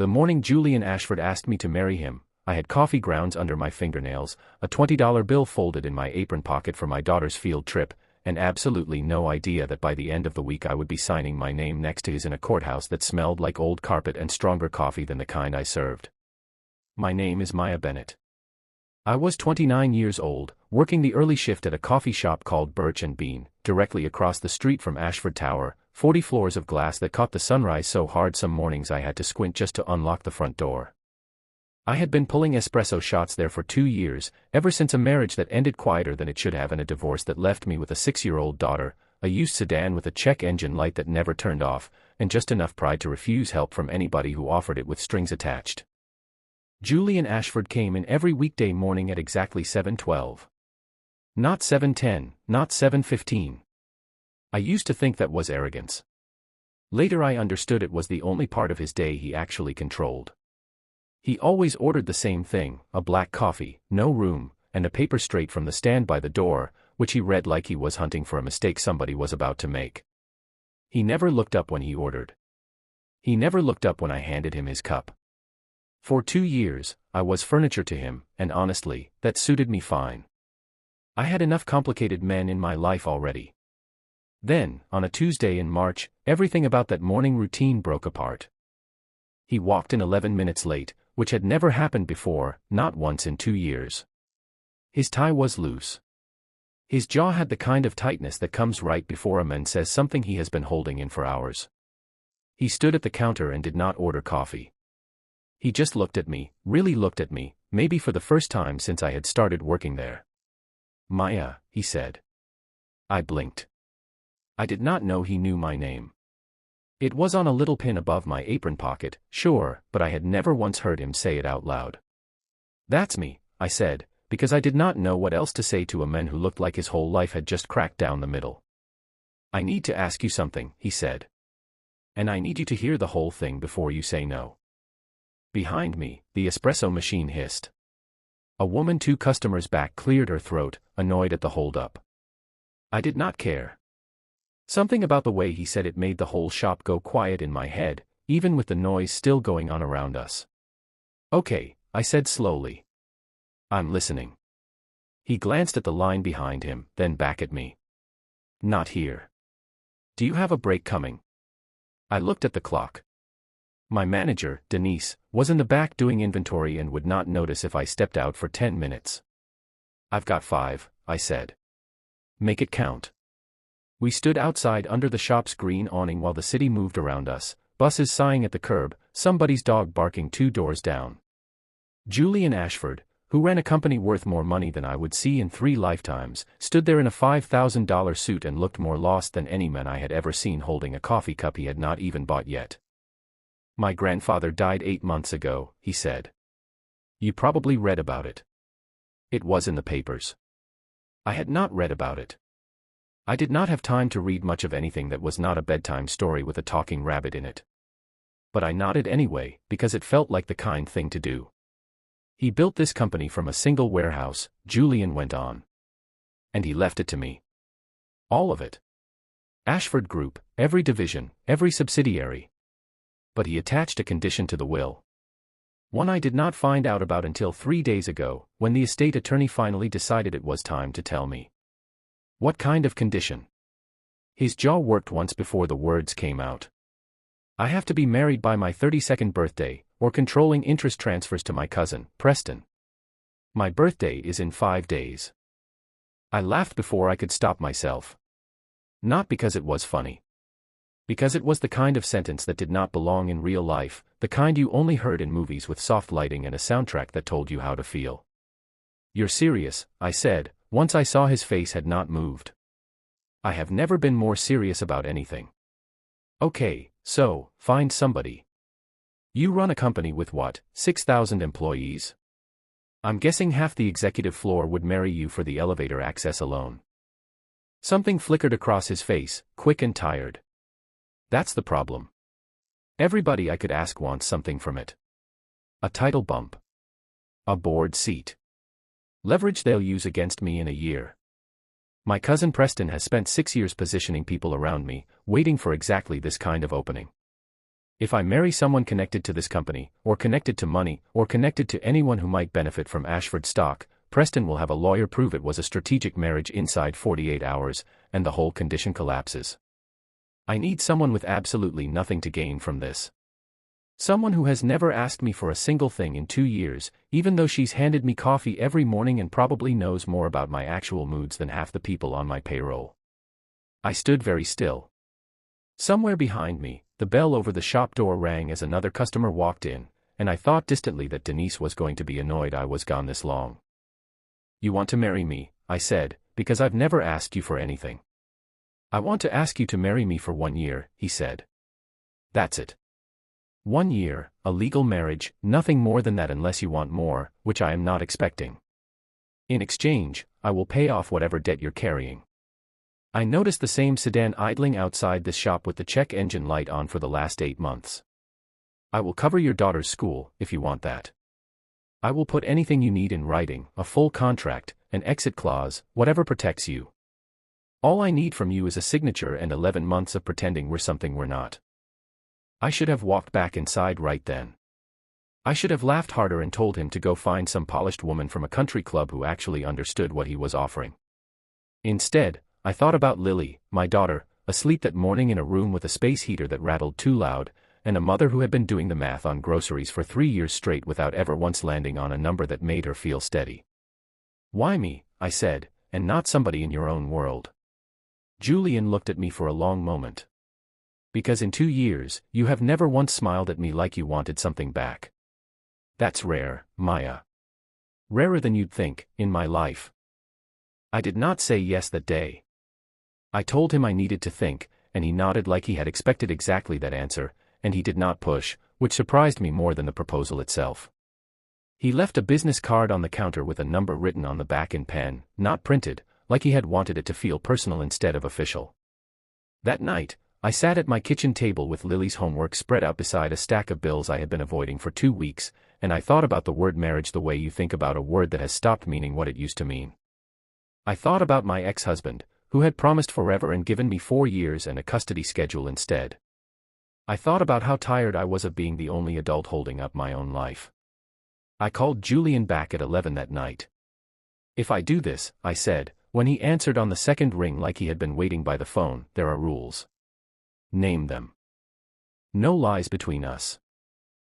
The morning Julian Ashford asked me to marry him, I had coffee grounds under my fingernails, a $20 bill folded in my apron pocket for my daughter's field trip, and absolutely no idea that by the end of the week I would be signing my name next to his in a courthouse that smelled like old carpet and stronger coffee than the kind I served. My name is Bennett. I was 29 years old, working the early shift at a coffee shop called Birch and Bean, directly across the street from Ashford Tower, 40 floors of glass that caught the sunrise so hard some mornings I had to squint just to unlock the front door. I had been pulling espresso shots there for 2 years, ever since a marriage that ended quieter than it should have and a divorce that left me with a 6-year-old daughter, a used sedan with a check engine light that never turned off, and just enough pride to refuse help from anybody who offered it with strings attached. Julian Ashford came in every weekday morning at exactly 7:12. Not 7:10, not 7:15. I used to think that was arrogance. Later I understood it was the only part of his day he actually controlled. He always ordered the same thing, a black coffee, no room, and a paper straight from the stand by the door, which he read like he was hunting for a mistake somebody was about to make. He never looked up when he ordered. He never looked up when I handed him his cup. For 2 years, I was furniture to him, and honestly, that suited me fine. I had enough complicated men in my life already. Then, on a Tuesday in March, everything about that morning routine broke apart. He walked in 11 minutes late, which had never happened before, not once in 2 years. His tie was loose. His jaw had the kind of tightness that comes right before a man says something he has been holding in for hours. He stood at the counter and did not order coffee. He just looked at me, really looked at me, maybe for the first time since I had started working there. "Maya," he said. I blinked. I did not know he knew my name. It was on a little pin above my apron pocket, sure, but I had never once heard him say it out loud. "That's me," I said, because I did not know what else to say to a man who looked like his whole life had just cracked down the middle. "I need to ask you something," he said. "And I need you to hear the whole thing before you say no." Behind me, the espresso machine hissed. A woman 2 customers back cleared her throat, annoyed at the hold-up. I did not care. Something about the way he said it made the whole shop go quiet in my head, even with the noise still going on around us. "Okay," I said slowly. "I'm listening." He glanced at the line behind him, then back at me. "Not here. Do you have a break coming?" I looked at the clock. My manager, Denise, was in the back doing inventory and would not notice if I stepped out for 10 minutes. "I've got 5, I said. "Make it count." We stood outside under the shop's green awning while the city moved around us, buses sighing at the curb, somebody's dog barking 2 doors down. Julian Ashford, who ran a company worth more money than I would see in 3 lifetimes, stood there in a $5,000 suit and looked more lost than any man I had ever seen holding a coffee cup he had not even bought yet. "My grandfather died 8 months ago," he said. "You probably read about it." It was in the papers. I had not read about it. I did not have time to read much of anything that was not a bedtime story with a talking rabbit in it. But I nodded anyway, because it felt like the kind thing to do. "He built this company from a single warehouse," Julian went on. "And he left it to me. All of it. Ashford Group, every division, every subsidiary. But he attached a condition to the will. One I did not find out about until 3 days ago, when the estate attorney finally decided it was time to tell me." "What kind of condition?" His jaw worked once before the words came out. "I have to be married by my 32nd birthday, or controlling interest transfers to my cousin, Preston. My birthday is in 5 days." I laughed before I could stop myself. Not because it was funny. Because it was the kind of sentence that did not belong in real life, the kind you only heard in movies with soft lighting and a soundtrack that told you how to feel. "You're serious," I said, once I saw his face had not moved. "I have never been more serious about anything." "Okay, so, find somebody. You run a company with what, 6,000 employees? I'm guessing half the executive floor would marry you for the elevator access alone." Something flickered across his face, quick and tired. "That's the problem. Everybody I could ask wants something from it. A title bump. A board seat. Leverage they'll use against me in a year. My cousin Preston has spent 6 years positioning people around me, waiting for exactly this kind of opening. If I marry someone connected to this company, or connected to money, or connected to anyone who might benefit from Ashford stock, Preston will have a lawyer prove it was a strategic marriage inside 48 hours, and the whole condition collapses. I need someone with absolutely nothing to gain from this. Someone who has never asked me for a single thing in 2 years, even though she's handed me coffee every morning and probably knows more about my actual moods than half the people on my payroll. I stood very still. Somewhere behind me, the bell over the shop door rang as another customer walked in, and I thought distantly that Denise was going to be annoyed I was gone this long. "You want to marry me," I said, "because I've never asked you for anything." "I want to ask you to marry me for 1 year," he said. "That's it. 1 year, a legal marriage, nothing more than that unless you want more, which I am not expecting. In exchange, I will pay off whatever debt you're carrying. I noticed the same sedan idling outside this shop with the check engine light on for the last 8 months. I will cover your daughter's school, if you want that. I will put anything you need in writing, a full contract, an exit clause, whatever protects you. All I need from you is a signature and 11 months of pretending we're something we're not." I should have walked back inside right then. I should have laughed harder and told him to go find some polished woman from a country club who actually understood what he was offering. Instead, I thought about Lily, my daughter, asleep that morning in a room with a space heater that rattled too loud, and a mother who had been doing the math on groceries for 3 years straight without ever once landing on a number that made her feel steady. "Why me," I said, "and not somebody in your own world?" Julian looked at me for a long moment. "Because in 2 years, you have never once smiled at me like you wanted something back. That's rare, Maya. Rarer than you'd think, in my life." I did not say yes that day. I told him I needed to think, and he nodded like he had expected exactly that answer, and he did not push, which surprised me more than the proposal itself. He left a business card on the counter with a number written on the back in pen, not printed, like he had wanted it to feel personal instead of official. That night, I sat at my kitchen table with Lily's homework spread out beside a stack of bills I had been avoiding for 2 weeks, and I thought about the word marriage the way you think about a word that has stopped meaning what it used to mean. I thought about my ex-husband, who had promised forever and given me 4 years and a custody schedule instead. I thought about how tired I was of being the only adult holding up my own life. I called Julian back at 11 that night. "If I do this," I said, when he answered on the second ring like he had been waiting by the phone, "there are rules. Name them. No lies between us.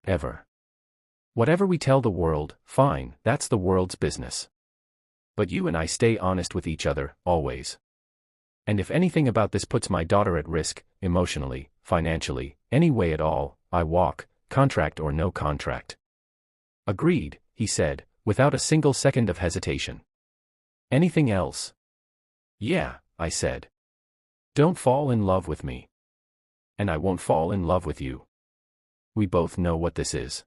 Ever. Whatever we tell the world, fine, that's the world's business. But you and I stay honest with each other, always. And if anything about this puts my daughter at risk, emotionally, financially, any way at all, I walk, contract or no contract." "Agreed," he said, without a single second of hesitation. "Anything else?" "Yeah," I said. "Don't fall in love with me. And I won't fall in love with you. We both know what this is."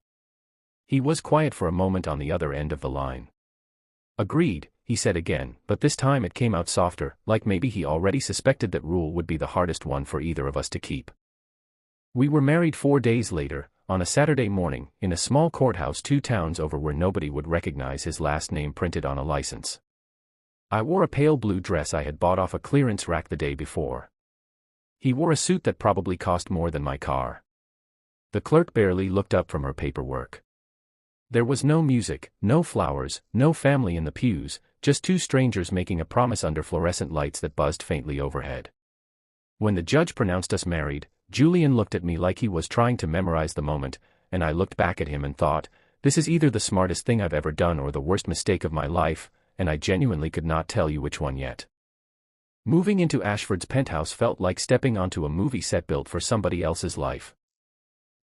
He was quiet for a moment on the other end of the line. "Agreed," he said again, but this time it came out softer, like maybe he already suspected that rule would be the hardest one for either of us to keep. We were married 4 days later, on a Saturday morning, in a small courthouse 2 towns over where nobody would recognize his last name printed on a license. I wore a pale blue dress I had bought off a clearance rack the day before. He wore a suit that probably cost more than my car. The clerk barely looked up from her paperwork. There was no music, no flowers, no family in the pews, just 2 strangers making a promise under fluorescent lights that buzzed faintly overhead. When the judge pronounced us married, Julian looked at me like he was trying to memorize the moment, and I looked back at him and thought, this is either the smartest thing I've ever done or the worst mistake of my life, and I genuinely could not tell you which one yet. Moving into Ashford's penthouse felt like stepping onto a movie set built for somebody else's life.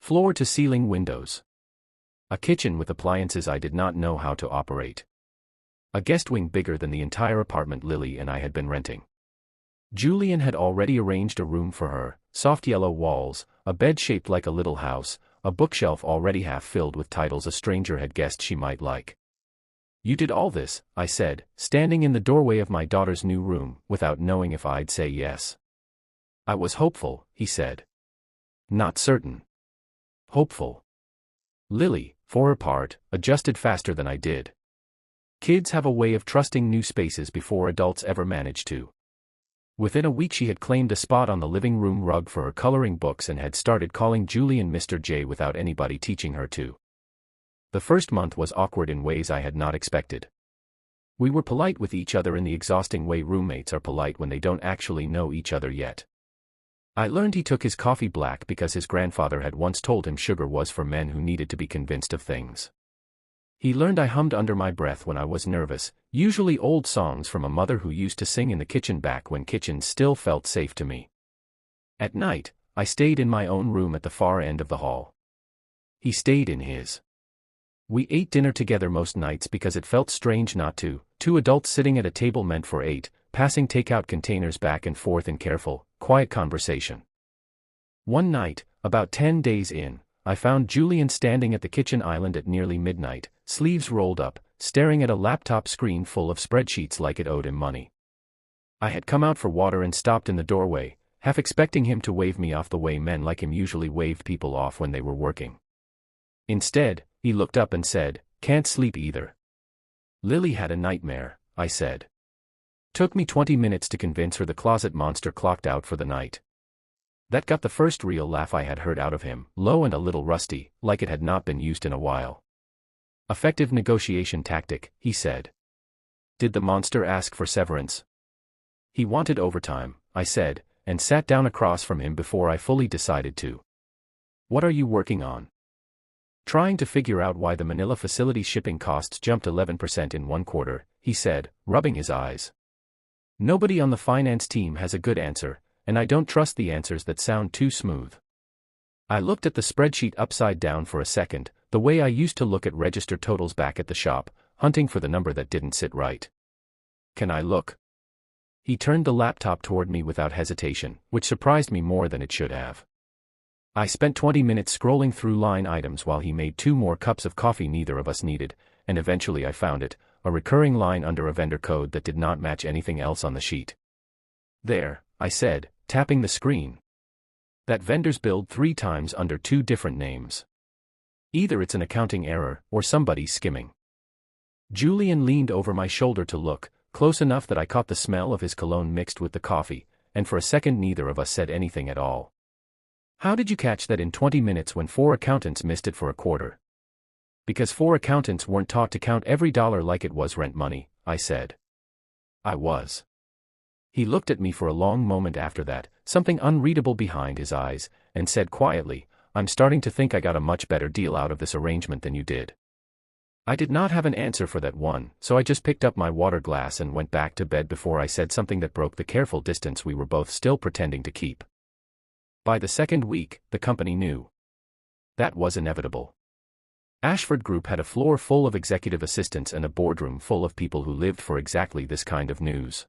Floor-to-ceiling windows. A kitchen with appliances I did not know how to operate. A guest wing bigger than the entire apartment Lily and I had been renting. Julian had already arranged a room for her, soft yellow walls, a bed shaped like a little house, a bookshelf already half filled with titles a stranger had guessed she might like. "You did all this," I said, standing in the doorway of my daughter's new room, without knowing if I'd say yes. "I was hopeful," he said. "Not certain." Hopeful. Lily, for her part, adjusted faster than I did. Kids have a way of trusting new spaces before adults ever manage to. Within a week she had claimed a spot on the living room rug for her coloring books and had started calling Julian Mr. J without anybody teaching her to. The first month was awkward in ways I had not expected. We were polite with each other in the exhausting way roommates are polite when they don't actually know each other yet. I learned he took his coffee black because his grandfather had once told him sugar was for men who needed to be convinced of things. He learned I hummed under my breath when I was nervous, usually old songs from a mother who used to sing in the kitchen back when kitchens still felt safe to me. At night, I stayed in my own room at the far end of the hall. He stayed in his. We ate dinner together most nights because it felt strange not to. Two adults sitting at a table meant for eight, passing takeout containers back and forth in careful, quiet conversation. One night, about 10 days in, I found Julian standing at the kitchen island at nearly midnight, sleeves rolled up, staring at a laptop screen full of spreadsheets like it owed him money. I had come out for water and stopped in the doorway, half expecting him to wave me off the way men like him usually waved people off when they were working. Instead, he looked up and said, "Can't sleep either." "Lily had a nightmare," I said. Took me 20 minutes to convince her the closet monster clocked out for the night. That got the first real laugh I had heard out of him, low and a little rusty, like it had not been used in a while. "Effective negotiation tactic," he said. "Did the monster ask for severance?" "He wanted overtime," I said, and sat down across from him before I fully decided to. "What are you working on?" Trying to figure out why the Manila facility shipping costs jumped 11% in one quarter, he said, rubbing his eyes. "Nobody on the finance team has a good answer, and I don't trust the answers that sound too smooth." I looked at the spreadsheet upside down for a second, the way I used to look at register totals back at the shop, hunting for the number that didn't sit right. "Can I look?" He turned the laptop toward me without hesitation, which surprised me more than it should have. I spent 20 minutes scrolling through line items while he made 2 more cups of coffee neither of us needed, and eventually I found it, a recurring line under a vendor code that did not match anything else on the sheet. "There," I said, tapping the screen. "That vendor's billed 3 times under 2 different names. Either it's an accounting error, or somebody's skimming." Julian leaned over my shoulder to look, close enough that I caught the smell of his cologne mixed with the coffee, and for a second neither of us said anything at all. "How did you catch that in 20 minutes when 4 accountants missed it for a quarter?" "Because 4 accountants weren't taught to count every dollar like it was rent money," I said. "I was." He looked at me for a long moment after that, something unreadable behind his eyes, and said quietly, "I'm starting to think I got a much better deal out of this arrangement than you did." I did not have an answer for that one, so I just picked up my water glass and went back to bed before I said something that broke the careful distance we were both still pretending to keep. By the second week, the company knew. That was inevitable. Ashford Group had a floor full of executive assistants and a boardroom full of people who lived for exactly this kind of news.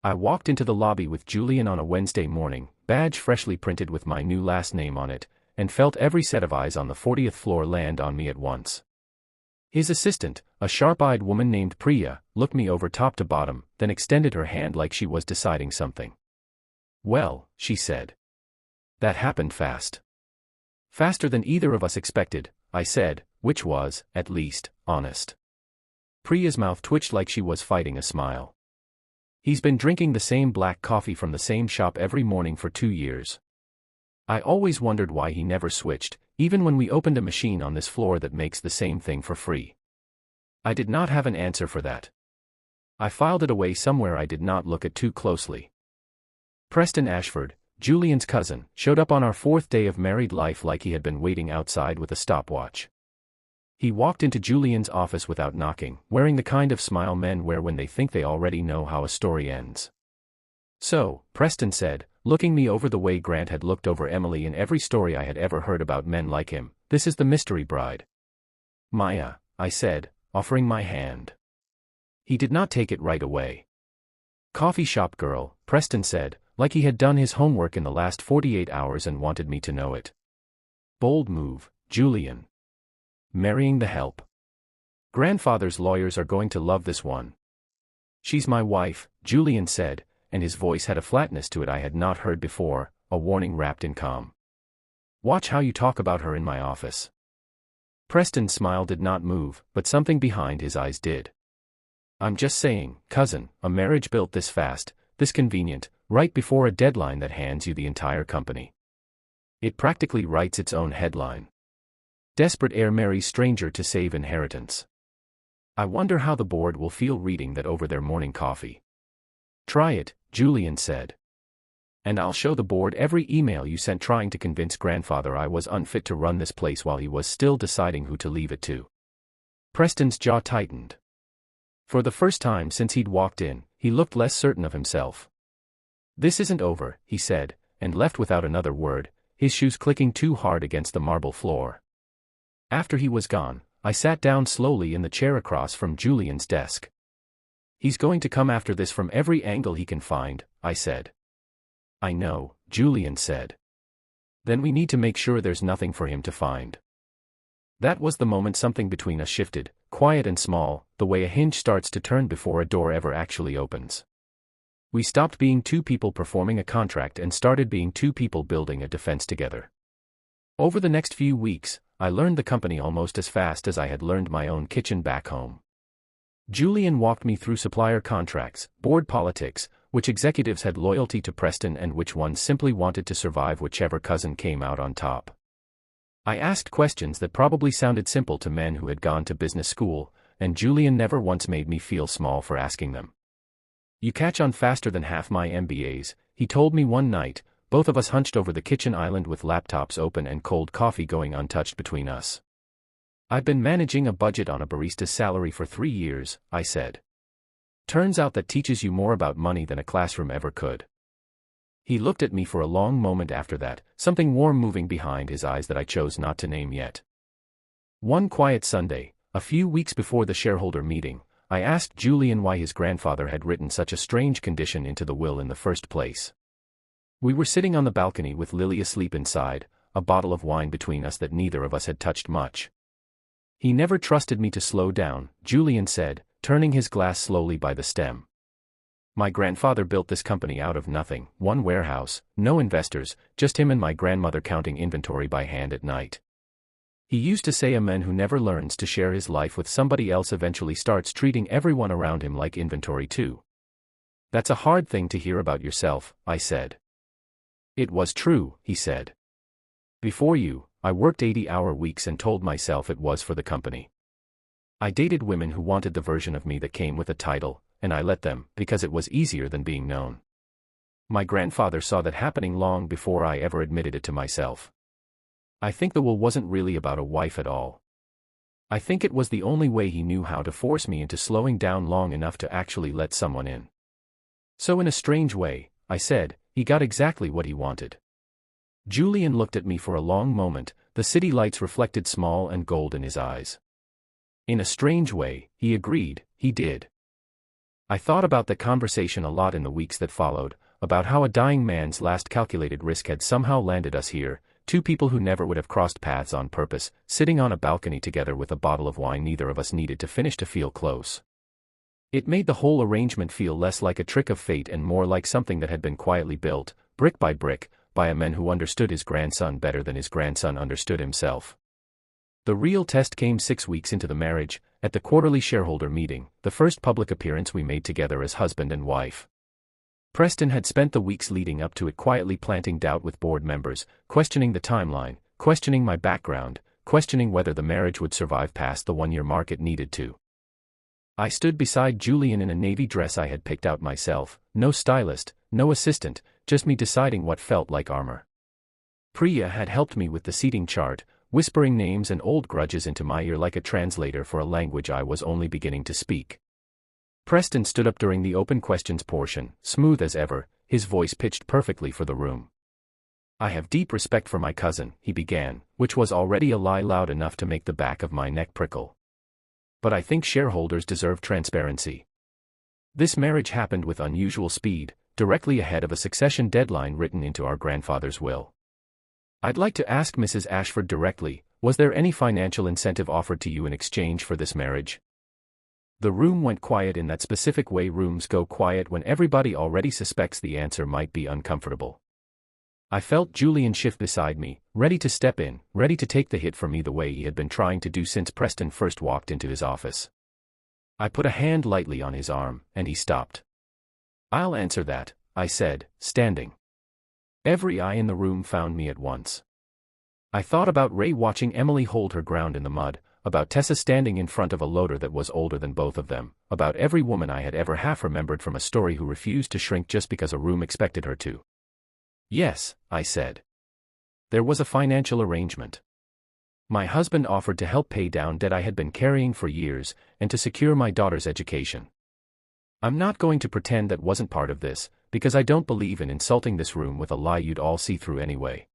I walked into the lobby with Julian on a Wednesday morning, badge freshly printed with my new last name on it, and felt every set of eyes on the 40th floor land on me at once. His assistant, a sharp-eyed woman named Priya, looked me over top to bottom, then extended her hand like she was deciding something. "Well," she said. "That happened fast." "Faster than either of us expected," I said, which was, at least, honest. Priya's mouth twitched like she was fighting a smile. "He's been drinking the same black coffee from the same shop every morning for 2 years. I always wondered why he never switched, even when we opened a machine on this floor that makes the same thing for free." I did not have an answer for that. I filed it away somewhere I did not look at too closely. Preston Ashford, Julian's cousin, showed up on our 4th day of married life like he had been waiting outside with a stopwatch. He walked into Julian's office without knocking, wearing the kind of smile men wear when they think they already know how a story ends. "So," Preston said, looking me over the way Grant had looked over Emily in every story I had ever heard about men like him, "this is the mystery bride." "Maya," I said, offering my hand. He did not take it right away. "Coffee shop girl," Preston said, like he had done his homework in the last 48 hours and wanted me to know it. "Bold move, Julian. Marrying the help. Grandfather's lawyers are going to love this one." "She's my wife," Julian said, and his voice had a flatness to it I had not heard before, a warning wrapped in calm. "Watch how you talk about her in my office." Preston's smile did not move, but something behind his eyes did. "I'm just saying, cousin, a marriage built this fast, this convenient, right before a deadline that hands you the entire company. It practically writes its own headline. Desperate heir marries stranger to save inheritance. I wonder how the board will feel reading that over their morning coffee. Try it, Julian said. And I'll show the board every email you sent trying to convince grandfather I was unfit to run this place while he was still deciding who to leave it to. Preston's jaw tightened. For the first time since he'd walked in, he looked less certain of himself. This isn't over, he said, and left without another word, his shoes clicking too hard against the marble floor. After he was gone, I sat down slowly in the chair across from Julian's desk. He's going to come after this from every angle he can find, I said. I know, Julian said. Then we need to make sure there's nothing for him to find. That was the moment something between us shifted, quiet and small, the way a hinge starts to turn before a door ever actually opens. We stopped being two people performing a contract and started being two people building a defense together. Over the next few weeks, I learned the company almost as fast as I had learned my own kitchen back home. Julian walked me through supplier contracts, board politics, which executives had loyalty to Preston and which ones simply wanted to survive whichever cousin came out on top. I asked questions that probably sounded simple to men who had gone to business school, and Julian never once made me feel small for asking them. You catch on faster than half my MBAs, he told me one night, both of us hunched over the kitchen island with laptops open and cold coffee going untouched between us. I've been managing a budget on a barista's salary for 3 years, I said. Turns out that teaches you more about money than a classroom ever could. He looked at me for a long moment after that, something warm moving behind his eyes that I chose not to name yet. One quiet Sunday, a few weeks before the shareholder meeting, I asked Julian why his grandfather had written such a strange condition into the will in the first place. We were sitting on the balcony with Lily asleep inside, a bottle of wine between us that neither of us had touched much. He never trusted me to slow down, Julian said, turning his glass slowly by the stem. My grandfather built this company out of nothing, one warehouse, no investors, just him and my grandmother counting inventory by hand at night. He used to say a man who never learns to share his life with somebody else eventually starts treating everyone around him like inventory too. That's a hard thing to hear about yourself, I said. It was true, he said. Before you, I worked 80-hour weeks and told myself it was for the company. I dated women who wanted the version of me that came with a title, and I let them, because it was easier than being known. My grandfather saw that happening long before I ever admitted it to myself. I think the will wasn't really about a wife at all. I think it was the only way he knew how to force me into slowing down long enough to actually let someone in. So in a strange way, I said, he got exactly what he wanted. Julian looked at me for a long moment, the city lights reflected small and gold in his eyes. In a strange way, he agreed, he did. I thought about that conversation a lot in the weeks that followed, about how a dying man's last calculated risk had somehow landed us here, two people who never would have crossed paths on purpose, sitting on a balcony together with a bottle of wine neither of us needed to finish to feel close. It made the whole arrangement feel less like a trick of fate and more like something that had been quietly built, brick by brick, by a man who understood his grandson better than his grandson understood himself. The real test came 6 weeks into the marriage, at the quarterly shareholder meeting, the first public appearance we made together as husband and wife. Preston had spent the weeks leading up to it quietly planting doubt with board members, questioning the timeline, questioning my background, questioning whether the marriage would survive past the 1-year mark it needed to. I stood beside Julian in a navy dress I had picked out myself, no stylist, no assistant, just me deciding what felt like armor. Priya had helped me with the seating chart, whispering names and old grudges into my ear like a translator for a language I was only beginning to speak. Preston stood up during the open questions portion, smooth as ever, his voice pitched perfectly for the room. I have deep respect for my cousin, he began, which was already a lie loud enough to make the back of my neck prickle. But I think shareholders deserve transparency. This marriage happened with unusual speed, directly ahead of a succession deadline written into our grandfather's will. I'd like to ask Mrs. Ashford directly, was there any financial incentive offered to you in exchange for this marriage? The room went quiet in that specific way rooms go quiet when everybody already suspects the answer might be uncomfortable. I felt Julian shift beside me, ready to step in, ready to take the hit for me the way he had been trying to do since Preston first walked into his office. I put a hand lightly on his arm, and he stopped. I'll answer that, I said, standing. Every eye in the room found me at once. I thought about Ray watching Emily hold her ground in the mud, about Tessa standing in front of a loader that was older than both of them, about every woman I had ever half remembered from a story who refused to shrink just because a room expected her to. Yes, I said. There was a financial arrangement. My husband offered to help pay down debt I had been carrying for years, and to secure my daughter's education. I'm not going to pretend that wasn't part of this, because I don't believe in insulting this room with a lie you'd all see through anyway.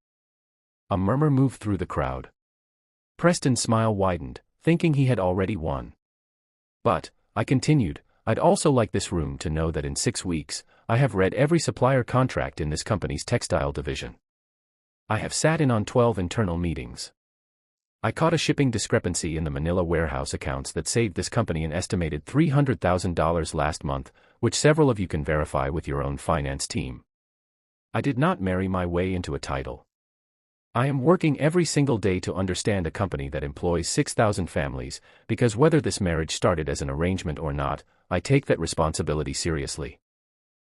A murmur moved through the crowd. Preston's smile widened, thinking he had already won. But, I continued, I'd also like this room to know that in 6 weeks, I have read every supplier contract in this company's textile division. I have sat in on 12 internal meetings. I caught a shipping discrepancy in the Manila warehouse accounts that saved this company an estimated $300,000 last month, which several of you can verify with your own finance team. I did not marry my way into a title. I am working every single day to understand a company that employs 6,000 families, because whether this marriage started as an arrangement or not, I take that responsibility seriously.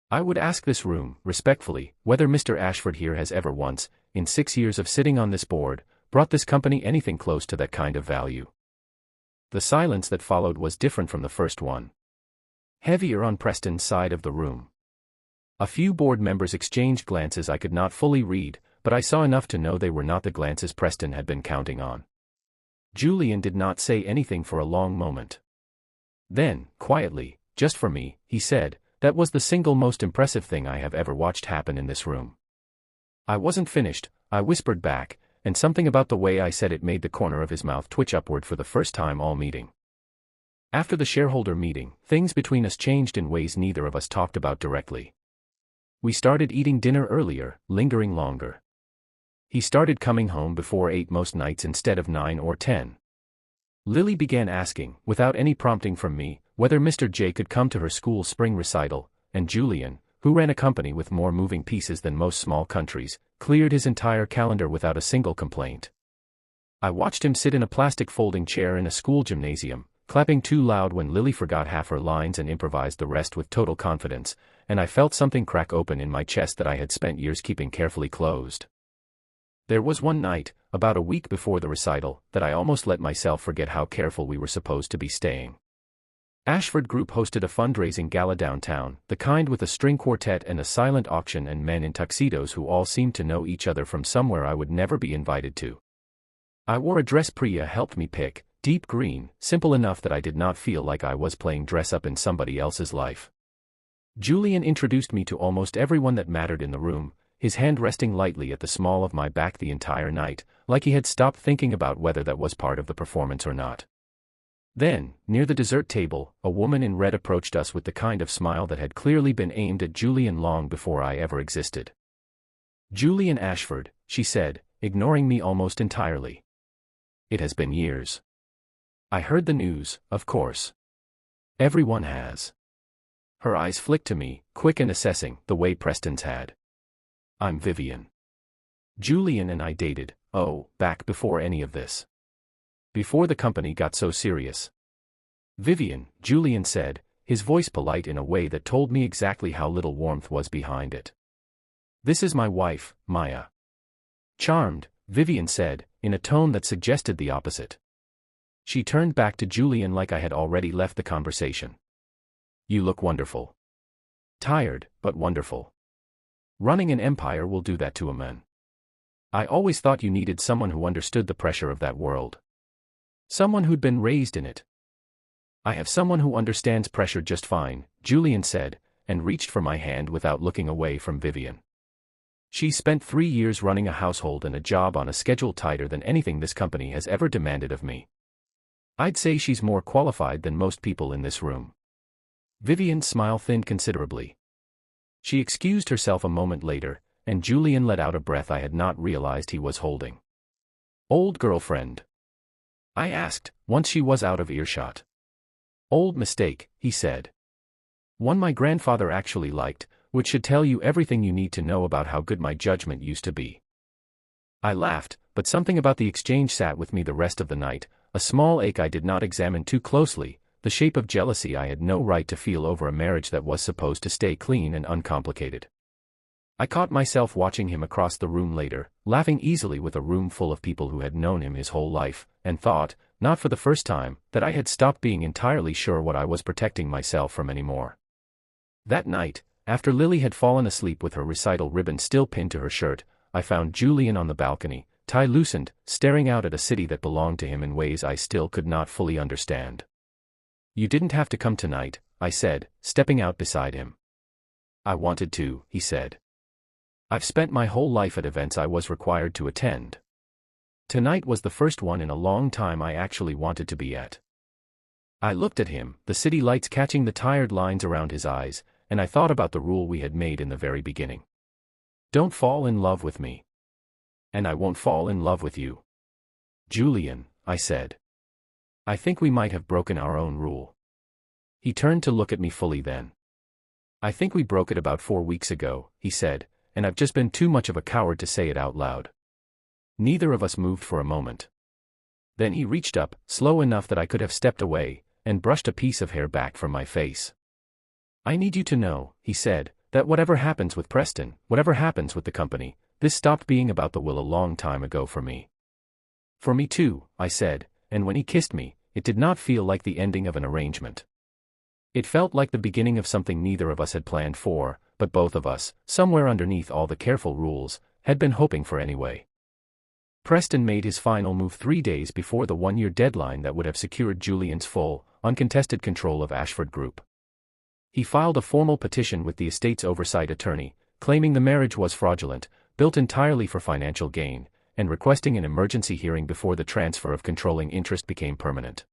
I would ask this room, respectfully, whether Mr. Ashford here has ever once, in 6 years of sitting on this board, brought this company anything close to that kind of value. The silence that followed was different from the first one. Heavier on Preston's side of the room. A few board members exchanged glances I could not fully read, but I saw enough to know they were not the glances Preston had been counting on. Julian did not say anything for a long moment. Then, quietly, just for me, he said, "That was the single most impressive thing I have ever watched happen in this room." I wasn't finished, I whispered back, and something about the way I said it made the corner of his mouth twitch upward for the first time all meeting. After the shareholder meeting, things between us changed in ways neither of us talked about directly. We started eating dinner earlier, lingering longer. He started coming home before 8 most nights instead of 9 or 10. Lily began asking, without any prompting from me, whether Mr. J could come to her school spring recital, and Julian, who ran a company with more moving pieces than most small countries, cleared his entire calendar without a single complaint. I watched him sit in a plastic folding chair in a school gymnasium, clapping too loud when Lily forgot half her lines and improvised the rest with total confidence, and I felt something crack open in my chest that I had spent years keeping carefully closed. There was one night, about a week before the recital, that I almost let myself forget how careful we were supposed to be staying. Ashford Group hosted a fundraising gala downtown, the kind with a string quartet and a silent auction and men in tuxedos who all seemed to know each other from somewhere I would never be invited to. I wore a dress Priya helped me pick, deep green, simple enough that I did not feel like I was playing dress-up in somebody else's life. Julian introduced me to almost everyone that mattered in the room, his hand resting lightly at the small of my back the entire night, like he had stopped thinking about whether that was part of the performance or not. Then, near the dessert table, a woman in red approached us with the kind of smile that had clearly been aimed at Julian long before I ever existed. "Julian Ashford," she said, ignoring me almost entirely. "It has been years. I heard the news, of course. Everyone has." Her eyes flicked to me, quick and assessing, the way Preston's had. "I'm Vivian. Julian and I dated, back before any of this. Before the company got so serious." "Vivian," Julian said, his voice polite in a way that told me exactly how little warmth was behind it. "This is my wife, Maya." "Charmed," Vivian said, in a tone that suggested the opposite. She turned back to Julian like I had already left the conversation. "You look wonderful. Tired, but wonderful. Running an empire will do that to a man. I always thought you needed someone who understood the pressure of that world. Someone who'd been raised in it." "I have someone who understands pressure just fine," Julian said, and reached for my hand without looking away from Vivian. "She spent 3 years running a household and a job on a schedule tighter than anything this company has ever demanded of me. I'd say she's more qualified than most people in this room." Vivian's smile thinned considerably. She excused herself a moment later, and Julian let out a breath I had not realized he was holding. "Old girlfriend?" I asked, once she was out of earshot. "Old mistake," he said. "One my grandfather actually liked, which should tell you everything you need to know about how good my judgment used to be." I laughed, but something about the exchange sat with me the rest of the night, a small ache I did not examine too closely, the shape of jealousy I had no right to feel over a marriage that was supposed to stay clean and uncomplicated. I caught myself watching him across the room later, laughing easily with a room full of people who had known him his whole life, and thought, not for the first time, that I had stopped being entirely sure what I was protecting myself from anymore. That night, after Lily had fallen asleep with her recital ribbon still pinned to her shirt, I found Julian on the balcony, tie loosened, staring out at a city that belonged to him in ways I still could not fully understand. "You didn't have to come tonight," I said, stepping out beside him. "I wanted to," he said. "I've spent my whole life at events I was required to attend. Tonight was the first one in a long time I actually wanted to be at." I looked at him, the city lights catching the tired lines around his eyes, and I thought about the rule we had made in the very beginning. "Don't fall in love with me. And I won't fall in love with you." "Julian," I said. "I think we might have broken our own rule." He turned to look at me fully then. "I think we broke it about 4 weeks ago," he said, "and I've just been too much of a coward to say it out loud." Neither of us moved for a moment. Then he reached up, slow enough that I could have stepped away, and brushed a piece of hair back from my face. "I need you to know," he said, "that whatever happens with Preston, whatever happens with the company, this stopped being about the will a long time ago for me." "For me too," I said, and when he kissed me, it did not feel like the ending of an arrangement. It felt like the beginning of something neither of us had planned for, but both of us, somewhere underneath all the careful rules, had been hoping for anyway. Preston made his final move 3 days before the 1-year deadline that would have secured Julian's full, uncontested control of Ashford Group. He filed a formal petition with the estate's oversight attorney, claiming the marriage was fraudulent, built entirely for financial gain, and requesting an emergency hearing before the transfer of controlling interest became permanent.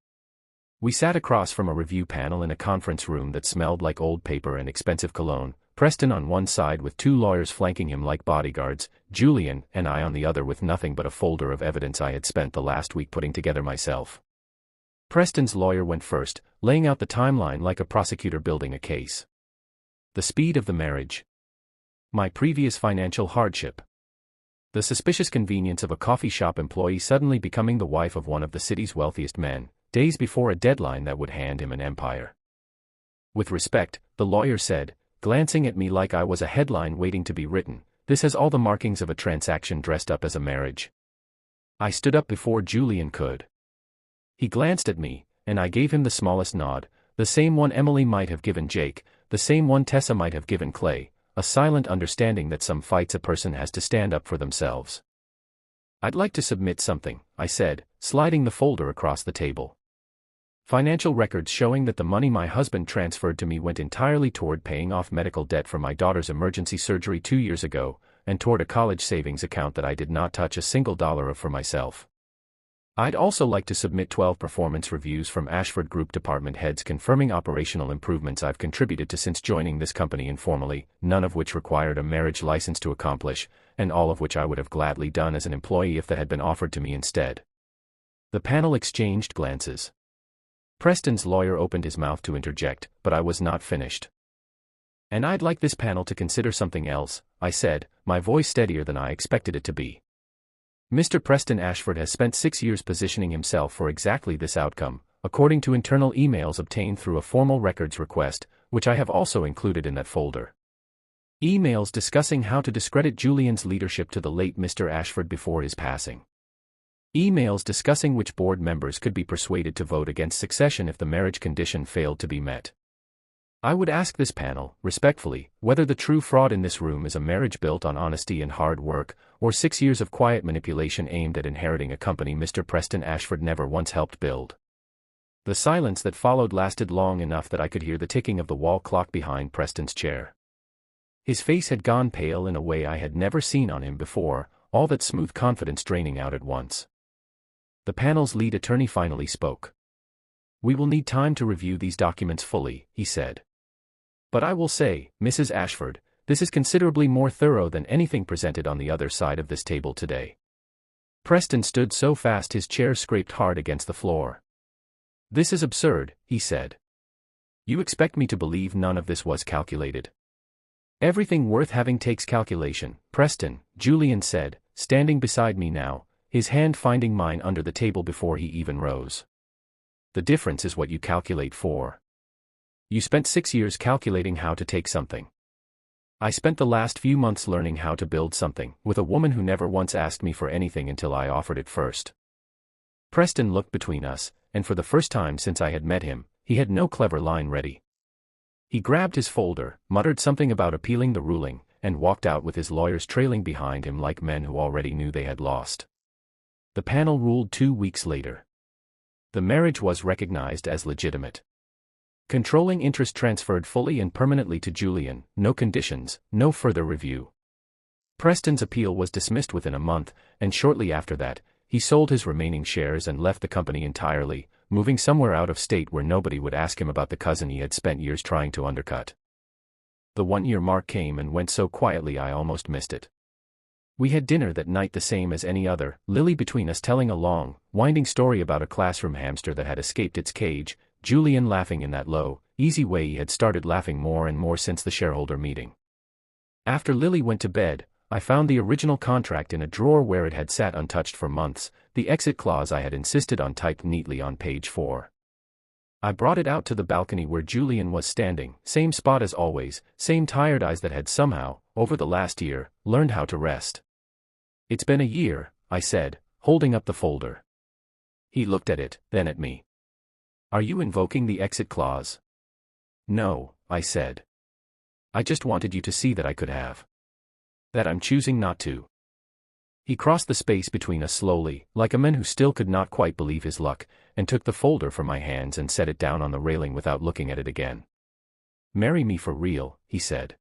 We sat across from a review panel in a conference room that smelled like old paper and expensive cologne, Preston on one side with 2 lawyers flanking him like bodyguards, Julian and I on the other with nothing but a folder of evidence I had spent the last week putting together myself. Preston's lawyer went first, laying out the timeline like a prosecutor building a case. The speed of the marriage. My previous financial hardship. The suspicious convenience of a coffee shop employee suddenly becoming the wife of one of the city's wealthiest men, days before a deadline that would hand him an empire. "With respect," the lawyer said, glancing at me like I was a headline waiting to be written, "this has all the markings of a transaction dressed up as a marriage." I stood up before Julian could. He glanced at me, and I gave him the smallest nod, the same one Emily might have given Jake, the same one Tessa might have given Clay, a silent understanding that some fights a person has to stand up for themselves. "I'd like to submit something," I said, sliding the folder across the table. "Financial records showing that the money my husband transferred to me went entirely toward paying off medical debt for my daughter's emergency surgery 2 years ago, and toward a college savings account that I did not touch a single dollar of for myself. I'd also like to submit 12 performance reviews from Ashford Group department heads confirming operational improvements I've contributed to since joining this company informally, none of which required a marriage license to accomplish, and all of which I would have gladly done as an employee if that had been offered to me instead." The panel exchanged glances. Preston's lawyer opened his mouth to interject, but I was not finished. "And I'd like this panel to consider something else," I said, my voice steadier than I expected it to be. "Mr. Preston Ashford has spent 6 years positioning himself for exactly this outcome, according to internal emails obtained through a formal records request, which I have also included in that folder. Emails discussing how to discredit Julian's leadership to the late Mr. Ashford before his passing. Emails discussing which board members could be persuaded to vote against succession if the marriage condition failed to be met. I would ask this panel, respectfully, whether the true fraud in this room is a marriage built on honesty and hard work, or 6 years of quiet manipulation aimed at inheriting a company Mr. Preston Ashford never once helped build." The silence that followed lasted long enough that I could hear the ticking of the wall clock behind Preston's chair. His face had gone pale in a way I had never seen on him before, all that smooth confidence draining out at once. The panel's lead attorney finally spoke. "We will need time to review these documents fully," he said. "But I will say, Mrs. Ashford, this is considerably more thorough than anything presented on the other side of this table today." Preston stood so fast his chair scraped hard against the floor. "This is absurd," he said. "You expect me to believe none of this was calculated?" "Everything worth having takes calculation, Preston," Julian said, standing beside me now, his hand finding mine under the table before he even rose. The difference is what you calculate for. You spent 6 years calculating how to take something. I spent the last few months learning how to build something, with a woman who never once asked me for anything until I offered it first. Preston looked between us, and for the first time since I had met him, he had no clever line ready. He grabbed his folder, muttered something about appealing the ruling, and walked out with his lawyers trailing behind him like men who already knew they had lost. The panel ruled 2 weeks later. The marriage was recognized as legitimate. Controlling interest transferred fully and permanently to Julian, no conditions, no further review. Preston's appeal was dismissed within a month, and shortly after that, he sold his remaining shares and left the company entirely, moving somewhere out of state where nobody would ask him about the cousin he had spent years trying to undercut. The 1-year mark came and went so quietly I almost missed it. We had dinner that night the same as any other, Lily between us telling a long, winding story about a classroom hamster that had escaped its cage, Julian laughing in that low, easy way he had started laughing more and more since the shareholder meeting. After Lily went to bed, I found the original contract in a drawer where it had sat untouched for months, the exit clause I had insisted on typed neatly on page 4. I brought it out to the balcony where Julian was standing, same spot as always, same tired eyes that had somehow, over the last year, learned how to rest. "It's been a year," I said, holding up the folder. He looked at it, then at me. "Are you invoking the exit clause?" "No," I said. "I just wanted you to see that I could have. That I'm choosing not to." He crossed the space between us slowly, like a man who still could not quite believe his luck, and took the folder from my hands and set it down on the railing without looking at it again. "Marry me for real," he said.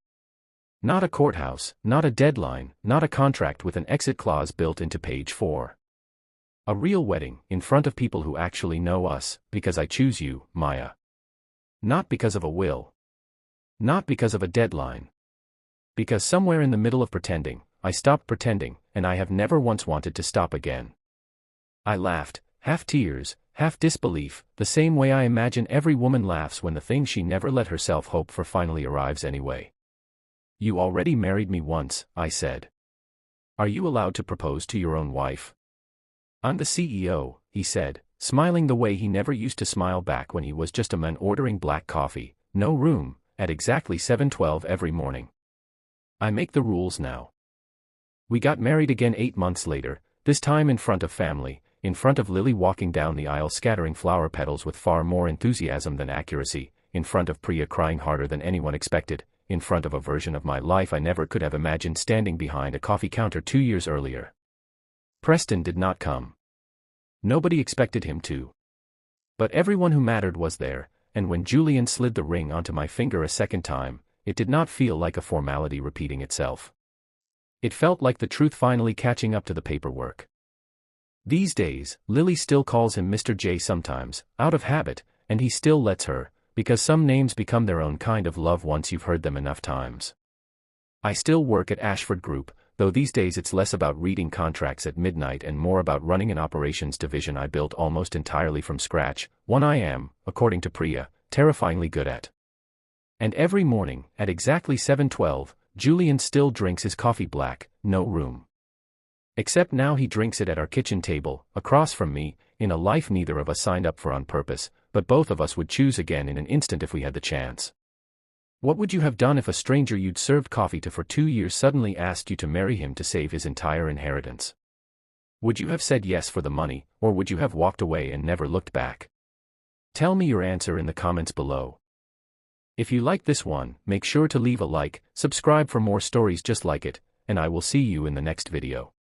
"Not a courthouse, not a deadline, not a contract with an exit clause built into page 4. A real wedding, in front of people who actually know us, because I choose you, Maya. Not because of a will. Not because of a deadline. Because somewhere in the middle of pretending, I stopped pretending, and I have never once wanted to stop again." I laughed, half tears, half disbelief, the same way I imagine every woman laughs when the thing she never let herself hope for finally arrives anyway. "You already married me once," I said. "Are you allowed to propose to your own wife?" "I'm the CEO," he said, smiling the way he never used to smile back when he was just a man ordering black coffee, no room, at exactly 7:12 every morning. "I make the rules now." We got married again 8 months later, this time in front of family, in front of Lily walking down the aisle scattering flower petals with far more enthusiasm than accuracy, in front of Priya crying harder than anyone expected, in front of a version of my life I never could have imagined standing behind a coffee counter 2 years earlier. Preston did not come. Nobody expected him to. But everyone who mattered was there, and when Julian slid the ring onto my finger a second time, it did not feel like a formality repeating itself. It felt like the truth finally catching up to the paperwork. These days, Lily still calls him Mr. J sometimes, out of habit, and he still lets her, because some names become their own kind of love once you've heard them enough times. I still work at Ashford Group, though these days it's less about reading contracts at midnight and more about running an operations division I built almost entirely from scratch, one I am, according to Priya, terrifyingly good at. And every morning, at exactly 7:12, Julian still drinks his coffee black, no room. Except now he drinks it at our kitchen table, across from me, in a life neither of us signed up for on purpose, but both of us would choose again in an instant if we had the chance. What would you have done if a stranger you'd served coffee to for 2 years suddenly asked you to marry him to save his entire inheritance? Would you have said yes for the money, or would you have walked away and never looked back? Tell me your answer in the comments below. If you like this one, make sure to leave a like, subscribe for more stories just like it, and I will see you in the next video.